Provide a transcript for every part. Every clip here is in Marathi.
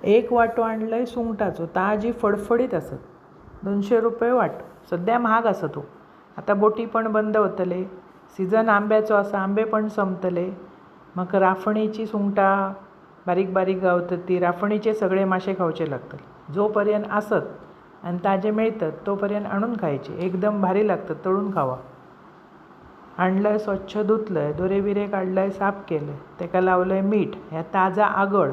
एक वाटो आणलं आहे सुंगटाचो, ताजी फडफडीत असत. 200 रुपये वाटो. सध्या महाग आसा तो. आता बोटी पण बंद होतले. सीजन आंब्याचो आसा, आंबे पण संपतले. म्हाका राफणीची सुंगटां बारीक बारीक गावतात ती राफणीचे सगळे मासे खावचे लागतले. जो पर्यंत आसत आनी ताजे मेळतात तो पर्यंत आणून खायचे. एकदम भारी लागतात, तळून खावा. आणलंय स्वच्छ धुतलंय, दोरे बिरे काढलंय, साफ केलं, ताका लावलंय मीठ. ह्या ताजा आगळ,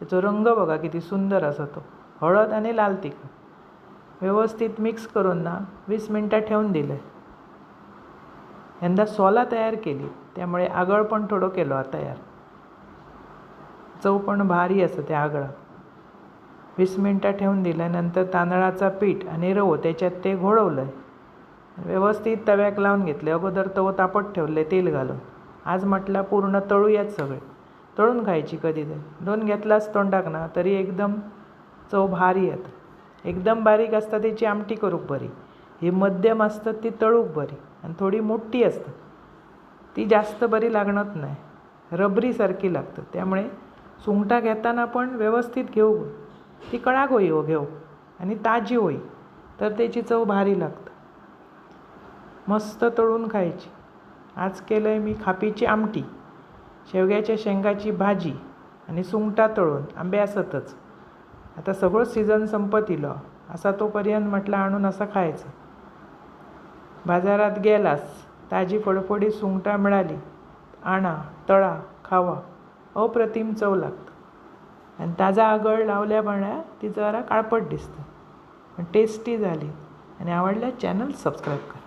त्याचो रंग बघा किती सुंदर असा तो. हळद आणि लाल तिखट व्यवस्थित मिक्स करून 20 मिनटं ठेवून दिलं. यंदा सोला तयार केली, त्यामुळे आगळ पण थोडं केलो तयार. चव पण भारी असं त्या आगळात. 20 मिनटं ठेवून दिलं. नंतर तांदळाचा पीठ आणि रवो त्याच्यात ते घोळवलं. व्यवस्थित तव्याक लावून घेतले. अगोदर तवो तापत ठेवले तेल घालून. आज म्हटलं पूर्ण तळूयात सगळे. तळून खायची कधीतरी. 2 घेतलास तोंडाक तरी एकदम चव भारी येता. एकदम बारीक असता त्याची आमटी करूक बरी. ही मध्यम असतात ती तळूक बरी. आणि थोडी मोठी असतात ती जास्त बरी लागणार नाही, रबरी सारखी लागतात. त्यामुळे सुंगटां घेताना पण व्यवस्थित घेऊ. ती कळाक होई हो घेऊ आणि ताजी होई तर त्याची चव भारी लागतं. मस्त तळून खायची. आज केलं आहे मी खापीची आमटी, शेवग्याच्या शेंगाची भाजी आणि सुंगटां तळून. आंबे असतच. आता सगळं सीझन संपत इलो असा तोपर्यंत म्हटलं आणून असं खायचं. बाजारात गेलास, ताजी फडफडीत सुंगटां मिळाली, आणा, तळा, खावा. अप्रतिम चव लागतं. आणि ताजा आगळ लावल्या पाण्या ती जरा काळपट दिसतं, पण टेस्टी झाली. आणि आवडल्यास चॅनल सबस्क्राईब करा.